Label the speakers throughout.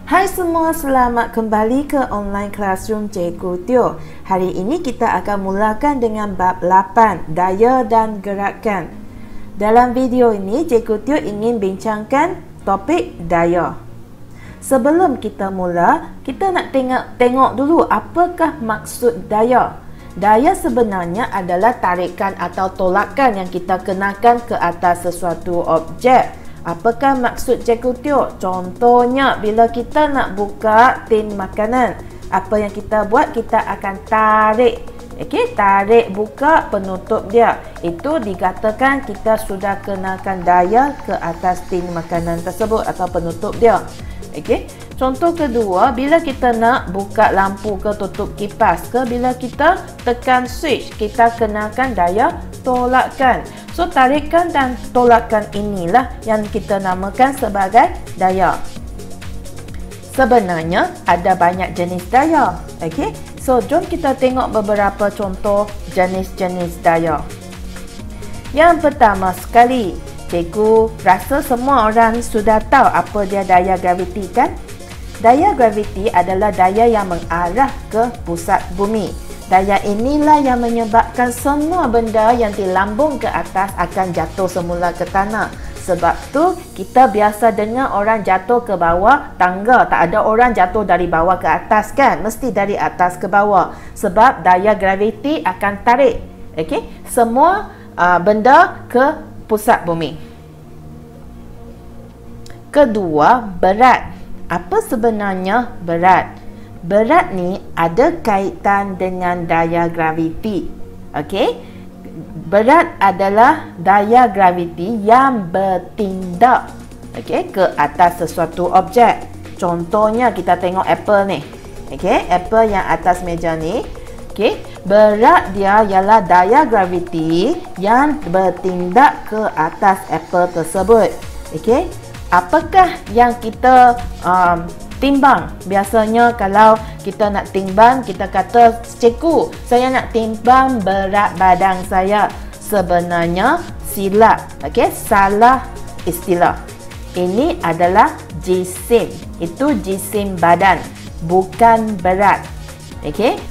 Speaker 1: Hai semua, selamat kembali ke online classroom Cikgu Teo. Hari ini kita akan mulakan dengan bab 8, daya dan gerakan. Dalam video ini, Cikgu Teo ingin bincangkan topik daya. Sebelum kita mula, kita nak tengok dulu apakah maksud daya. Daya sebenarnya adalah tarikan atau tolakan yang kita kenakan ke atas sesuatu objek. Apakah maksud Cikgu Teo? Contohnya, bila kita nak buka tin makanan, apa yang kita buat? Kita akan tarik. Okey, tarik buka penutup dia. Itu dikatakan kita sudah kenakan daya ke atas tin makanan tersebut atau penutup dia. Okey. Contoh kedua, bila kita nak buka lampu ke tutup kipas ke, bila kita tekan switch, kita kenakan daya tolakan. So, tarikan dan tolakan inilah yang kita namakan sebagai daya. Sebenarnya, ada banyak jenis daya. Okey? So, jom kita tengok beberapa contoh jenis-jenis daya. Yang pertama sekali, cikgu rasa semua orang sudah tahu apa dia daya graviti, kan? Daya graviti adalah daya yang mengarah ke pusat bumi. Daya inilah yang menyebabkan semua benda yang dilambung ke atas akan jatuh semula ke tanah. Sebab tu kita biasa dengar orang jatuh ke bawah tangga. Tak ada orang jatuh dari bawah ke atas, kan? Mesti dari atas ke bawah. Sebab daya graviti akan tarik, okey, semua benda ke pusat bumi. Kedua, berat. Apa sebenarnya berat? Berat ni ada kaitan dengan daya graviti. Okey? Berat adalah daya graviti yang bertindak, okey, ke atas sesuatu objek. Contohnya kita tengok apple ni. Okey, apple yang atas meja ni. Okey, berat dia ialah daya graviti yang bertindak ke atas apple tersebut. Okey? Apakah yang kita timbang? Biasanya kalau kita nak timbang, kita kata, cikgu, saya nak timbang berat badan saya. Sebenarnya silap, okey, salah istilah. Ini adalah jisim. Itu jisim badan, bukan berat. Okey?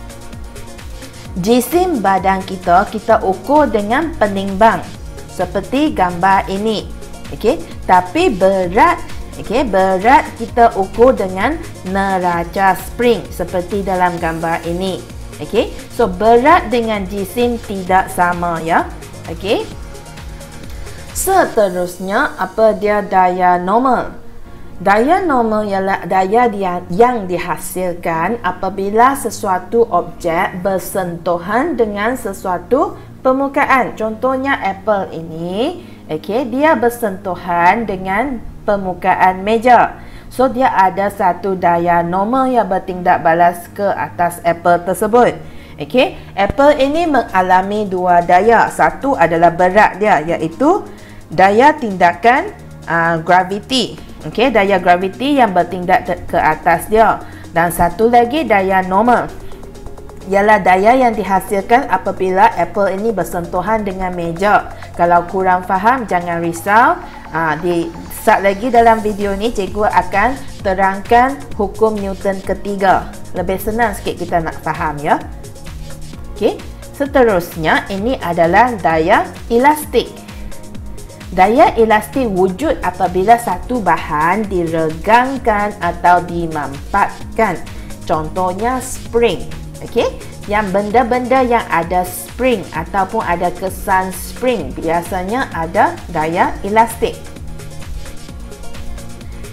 Speaker 1: Jisim badan kita ukur dengan penimbang seperti gambar ini. Okey, tapi berat, okey, berat kita ukur dengan neraca spring seperti dalam gambar ini. Okey, so berat dengan jisim tidak sama, ya. Okey. Seterusnya, apa dia daya normal? Daya normal ialah daya yang dihasilkan apabila sesuatu objek bersentuhan dengan sesuatu permukaan. Contohnya apple ini, okey, dia bersentuhan dengan permukaan meja. So, dia ada satu daya normal yang bertindak balas ke atas apple tersebut. Okey, apple ini mengalami dua daya. Satu adalah berat dia, iaitu daya tindakan graviti. Okey, daya graviti yang bertindak ke atas dia. Dan satu lagi daya normal, ialah daya yang dihasilkan apabila apple ini bersentuhan dengan meja. Kalau kurang faham, jangan risau. Sat lagi dalam video ni, cikgu akan terangkan hukum Newton ketiga. Lebih senang sikit kita nak faham, ya. Okey. Seterusnya, ini adalah daya elastik. Daya elastik wujud apabila satu bahan diregangkan atau dimampatkan. Contohnya spring. Okey, yang benda-benda yang ada spring ataupun ada kesan spring biasanya ada daya elastik.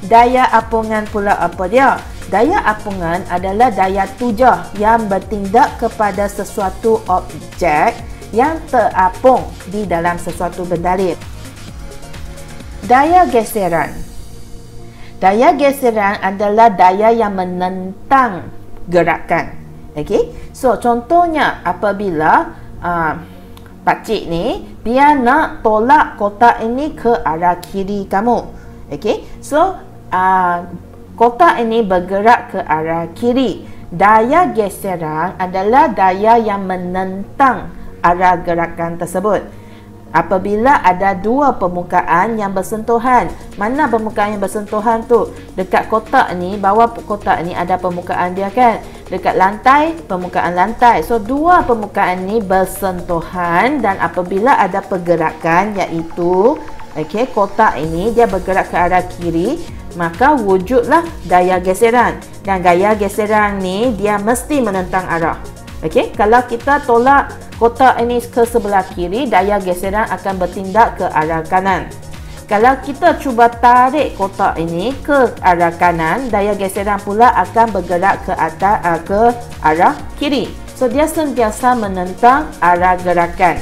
Speaker 1: Daya apungan pula apa dia? Daya apungan adalah daya tuja yang bertindak kepada sesuatu objek yang terapung di dalam sesuatu benda lain. Daya geseran. Daya geseran adalah daya yang menentang gerakan. Okey, so contohnya apabila pakcik ni dia nak tolak kotak ini ke arah kiri kamu. Okey, so kotak ini bergerak ke arah kiri. Daya geseran adalah daya yang menentang arah gerakan tersebut. apabila ada dua permukaan yang bersentuhan. Mana permukaan yang bersentuhan tu? Dekat kotak ni, bawah kotak ni ada permukaan dia kan? Dekat lantai, permukaan lantai. So, dua permukaan ni bersentuhan dan apabila ada pergerakan iaitu kotak ini dia bergerak ke arah kiri, maka wujudlah daya geseran. Dan gaya geseran ni dia mesti menentang arah. Kalau kita tolak kotak ini ke sebelah kiri, daya geseran akan bertindak ke arah kanan. Kalau kita cuba tarik kotak ini ke arah kanan, daya geseran pula akan bergerak ke arah kiri. So, dia sentiasa menentang arah gerakan.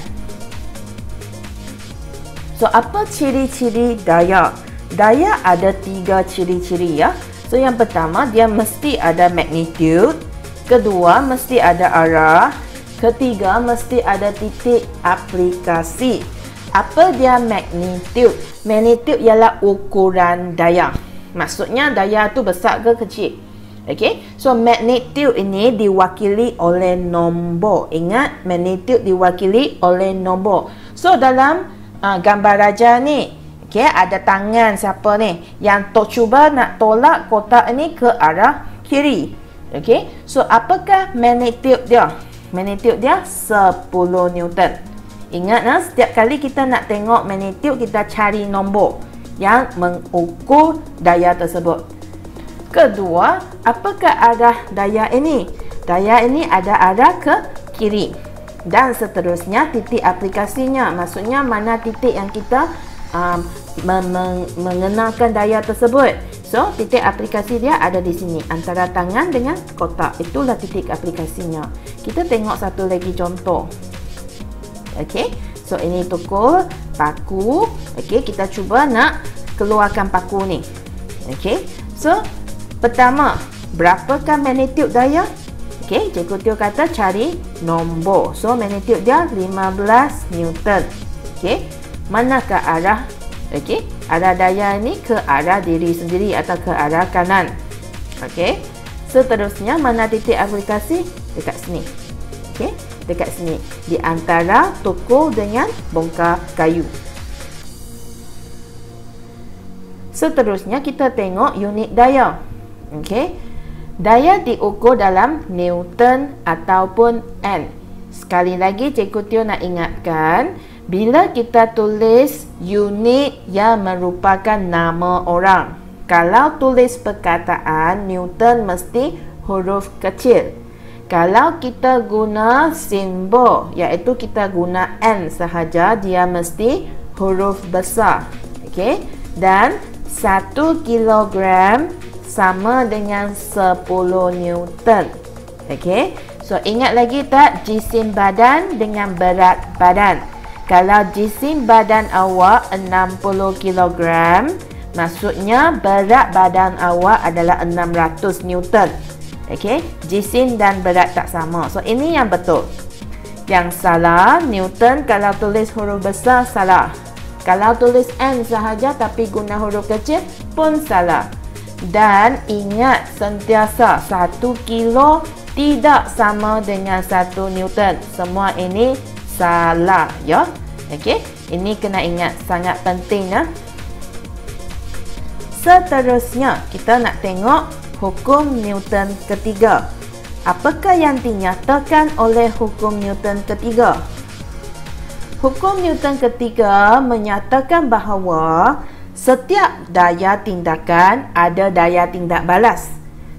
Speaker 1: So, apa ciri-ciri daya? Daya ada 3 ciri-ciri ya. So, yang pertama, dia mesti ada magnitude. Kedua, mesti ada arah. Ketiga, mesti ada titik aplikasi. Apa dia magnitude? Magnitude ialah ukuran daya. Maksudnya daya tu besar ke kecil. So magnitude ini diwakili oleh nombor. Ingat, magnitude diwakili oleh nombor. So dalam gambar raja ni, ada tangan siapa ni yang cuba nak tolak kotak ni ke arah kiri. So apakah magnitude dia? Magnitude dia 10 Newton. Ingat, setiap kali kita nak tengok magnitude, kita cari nombor yang mengukur daya tersebut. Kedua, apakah arah daya ini? Daya ini ada arah ke kiri. Dan seterusnya titik aplikasinya. Maksudnya mana titik yang kita mengenalkan daya tersebut. So, titik aplikasi dia ada di sini antara tangan dengan kotak. Itulah titik aplikasinya. Kita tengok satu lagi contoh. So ini tukul paku. Kita cuba nak keluarkan paku ni. So pertama, berapakah magnitude daya? Cikgu Teo kata cari nombor. So magnitude dia 15 Newton. Manakah arah? Arah daya ni ke arah diri sendiri atau ke arah kanan. Seterusnya, mana titik aplikasi? Dekat sini. Dekat sini, di antara tukul dengan bongkar kayu. Seterusnya, kita tengok unit daya. Daya diukur dalam Newton ataupun N. Sekali lagi, Cikgu Teo nak ingatkan, bila kita tulis unit yang merupakan nama orang, kalau tulis perkataan, Newton mesti huruf kecil. Kalau kita guna simbol, iaitu kita guna N sahaja, dia mesti huruf besar. Dan 1 kilogram sama dengan 10 Newton. So, ingat lagi tak jisim badan dengan berat badan? Kalau jisim badan awak 60 kilogram, maksudnya berat badan awak adalah 600 Newton. Jisim dan berat tak sama. So, ini yang betul. Yang salah, Newton kalau tulis huruf besar salah. Kalau tulis N sahaja tapi guna huruf kecil pun salah. Dan ingat sentiasa 1 kilo tidak sama dengan 1 Newton. Semua ini salah ya. Ini kena ingat, sangat penting ya. Seterusnya, kita nak tengok hukum Newton ketiga. Apakah yang dinyatakan oleh hukum Newton ketiga? Hukum Newton ketiga menyatakan bahawa setiap daya tindakan ada daya tindak balas.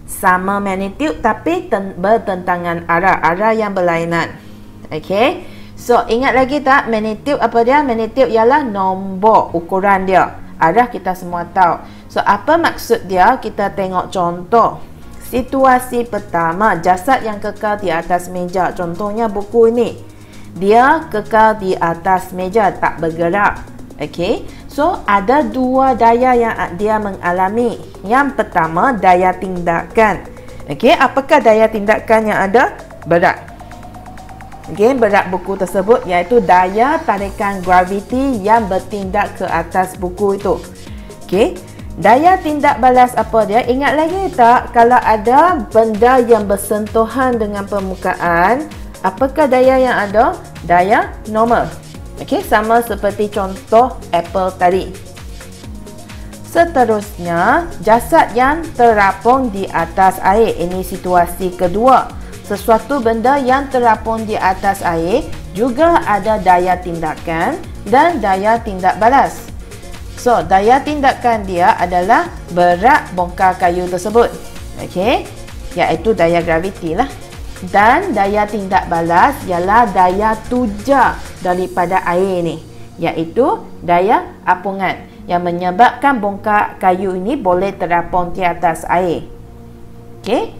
Speaker 1: Sama magnitude tapi bertentangan arah yang berlainan. So, ingat lagi tak magnitude apa dia? Magnitude ialah nombor ukuran dia. Arah kita semua tahu. So, apa maksud dia? Kita tengok contoh. Situasi pertama, jasad yang kekal di atas meja. Contohnya buku ini. Dia kekal di atas meja, tak bergerak. So, ada dua daya yang dia mengalami. Yang pertama, daya tindakan. Apakah daya tindakan yang ada? Berat. Berat buku tersebut iaitu daya tarikan graviti yang bertindak ke atas buku itu. Daya tindak balas apa dia? Ingat lagi tak, kalau ada benda yang bersentuhan dengan permukaan, apakah daya yang ada? Daya normal. Okey, sama seperti contoh apple tadi. Seterusnya, jasad yang terapung di atas air. Ini situasi kedua. Sesuatu benda yang terapung di atas air juga ada daya tindakan dan daya tindak balas. So, daya tindakan dia adalah berat bongkar kayu tersebut. Okey, iaitu daya graviti lah. Dan daya tindak balas ialah daya tuja daripada air ni, iaitu daya apungan yang menyebabkan bongkar kayu ini boleh terapung di atas air. Okey.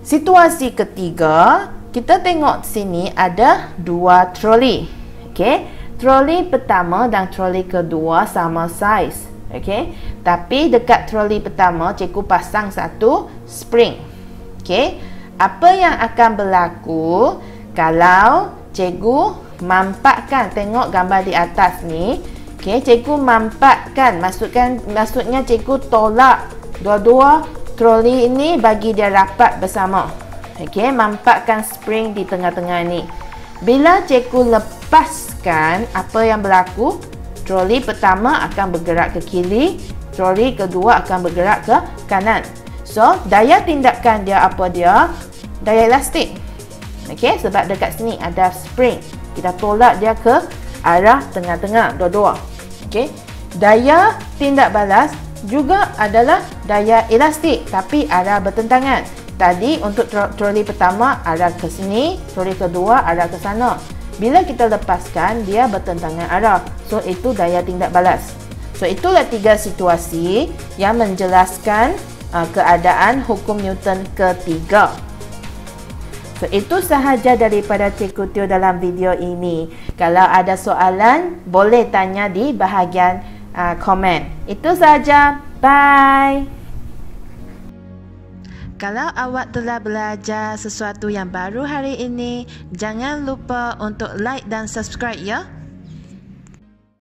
Speaker 1: Situasi ketiga, kita tengok sini ada dua troli. Okey. Troli pertama dan troli kedua sama saiz. Okey. Tapi dekat troli pertama cikgu pasang satu spring. Okey. Apa yang akan berlaku kalau cikgu mampakkan, tengok gambar di atas ni. Okey, cikgu mampakkan, maksudnya cikgu tolak dua-dua troli ini bagi dia rapat bersama. Okey, mampakkan spring di tengah-tengah ni. Bila cikgu lepaskan, apa yang berlaku? Troli pertama akan bergerak ke kiri, troli kedua akan bergerak ke kanan. So, daya tindakan dia apa dia? Daya elastik. Okey, sebab dekat sini ada spring. Kita tolak dia ke arah tengah-tengah dua-dua. Okey. Daya tindak balas juga adalah daya elastik tapi arah bertentangan. Tadi untuk troli pertama arah ke sini, troli kedua arah ke sana. Bila kita lepaskan, dia bertentangan arah. So, itu daya tindak balas. So, itulah tiga situasi yang menjelaskan keadaan hukum Newton ketiga. So, itu sahaja daripada Cikgu Teo dalam video ini. Kalau ada soalan, boleh tanya di bahagian komen. Itu sahaja. Bye! Kalau awak telah belajar sesuatu yang baru hari ini, jangan lupa untuk like dan subscribe ya.